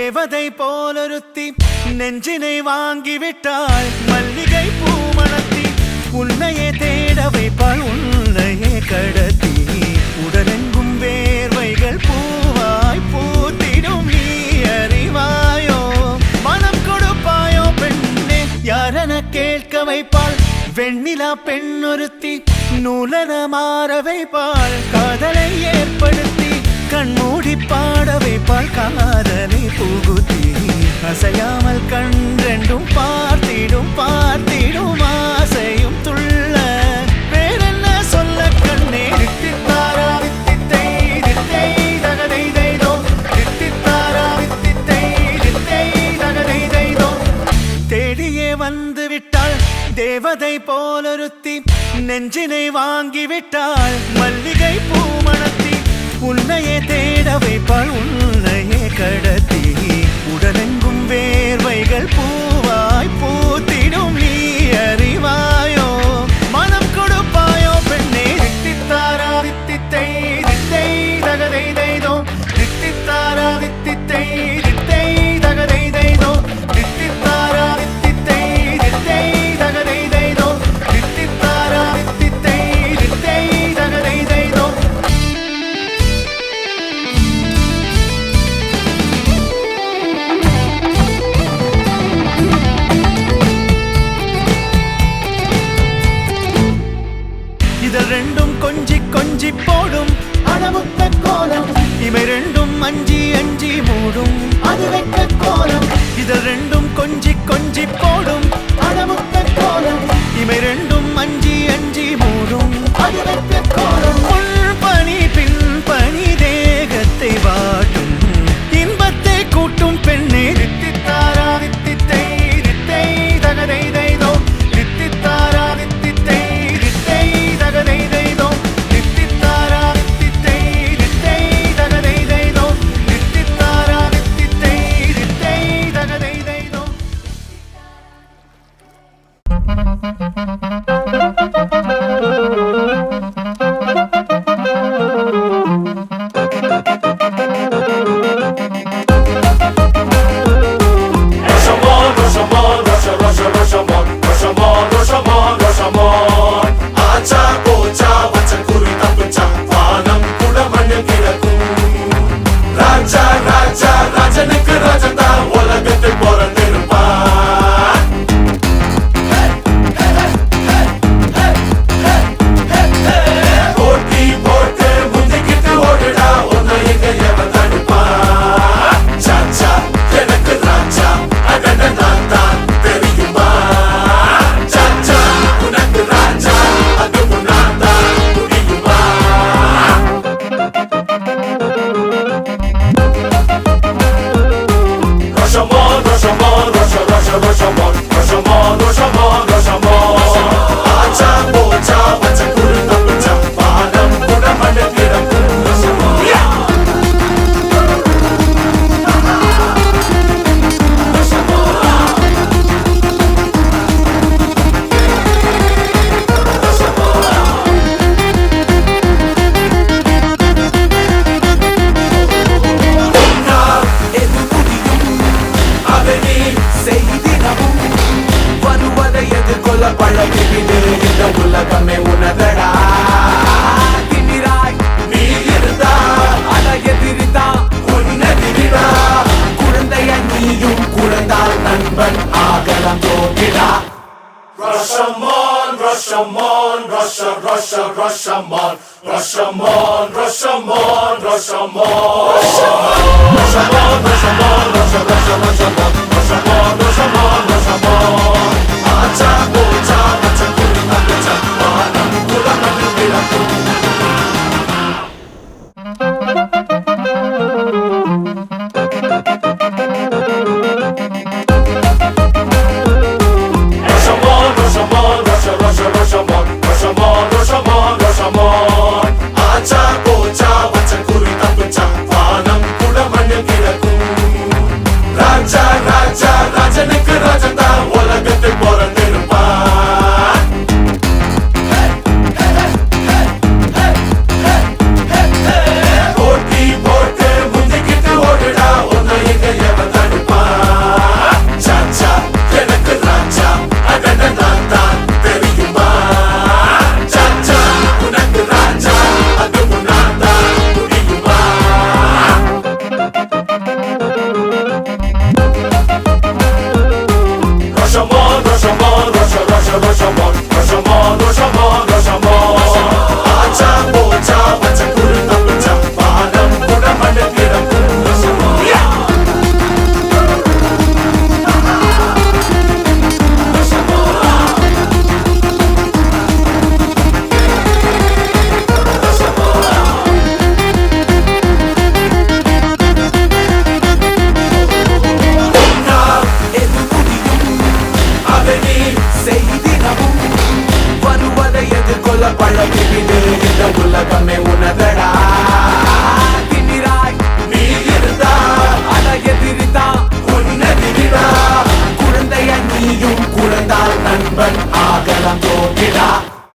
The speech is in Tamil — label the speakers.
Speaker 1: தேவதை போலொருத்தி நெஞ்சினை வாங்கிவிட்டாள். மல்லிகை பூமணத்தி உன்னையே தேட வைப்பாள். உன்னையே கடத்தி உடலெங்கும் வேர்வைகள் பூவாய் பூத்திடும். நீ அறிவாயோ மனம் கொடுப்பாயோ பெண்ணே யாரென கேட்க வைப்பாள். வெண்ணிலா பெண்ணொருத்தி நூலன மாற வைப்பாள். காதலை ஏற்படுத்தி கண்மூடி பாட வைப்பாள். காதலை புகுத்தி அசையாமல் கண்டெண்டும் பார்த்திடும் பார்த்திடும் ஆசையும் துள்ள. வேறென்ன சொல்ல கண்ணே தித்தித்தாரா வித்தித்தை தித்தை தகதை தைதோ தித்தித்தாரா வித்தித்தை தித்தை தகதை தைதோ. தேடியே வந்து விட்டாள் தேவதை போலொருத்தி நெஞ்சினை வாங்கிவிட்டாள். மல்லிகை பூமணத்தி உன்னையே தேட வைப்பாள். உன்னையே கடத்தி உடலெங்கும் வேர்வைகள் பூவாய் பூத்திடும். நீ அறிவாயோ மனம் கொடுப்பாயோ பெண்ணே தித்தித்தாரா வித்தித்தை தித்தை தகதை தைதோ தித்தித்தாரா வித்தித்தை தித்தை தகதை தைதோ தித்தித்தாரா வித்தித்தை தித்தை தகதை தைதோ தித்தித்தாரா வித்தித்தை தித்தை தகதை தைதோ. இதழ் ரெண்டும் கொஞ்சி கொஞ்சி போடும் அடமுத்த கோலம். இவை ரெண்டும் அஞ்சி அஞ்சி மூடும் அது வெட்ட கோலம். இதழ் ரெண்டும் கொஞ்சி கொஞ்சி போடும் அடமுத்த கோலம். இவை ரெண்டும் அஞ்சி அஞ்சி மூடும் அது வெட்ட கோலம். முன்பனி பின்பனி தேகத்தை வாட்டும் இன்பத்தை கூட்டும் பெண்ணே தித்தித்தாரா வித்தித்தை தித்தை தகதை தைதோ தித்தித்தாரா வித்தித்தை தித்தை தகதை தைதோ தித்தித்தாரா வித்தித்தை தித்தை தகதை தைதோ தித்தித்தாரா வித்தித்தை தித்தை தகதை தைதோ.
Speaker 2: Rashomon, Rashomon, Rashomon, Rashomon, Rashomon, Rashomon, Rashomon, Rashomon, Rashomon, Rashomon, Rashomon, Acha bocha, acha kuri acha, manam kula manu bilaku. Rashomon, Rashomon, Rashomon, Rashomon, Rashomon, Rashomon, Acha bocha, acha kuri acha, manam kula manu bilaku. Raja Rashomon, Rashomon, Rashomon, Rashomon, Rashomon. Acha, pocha,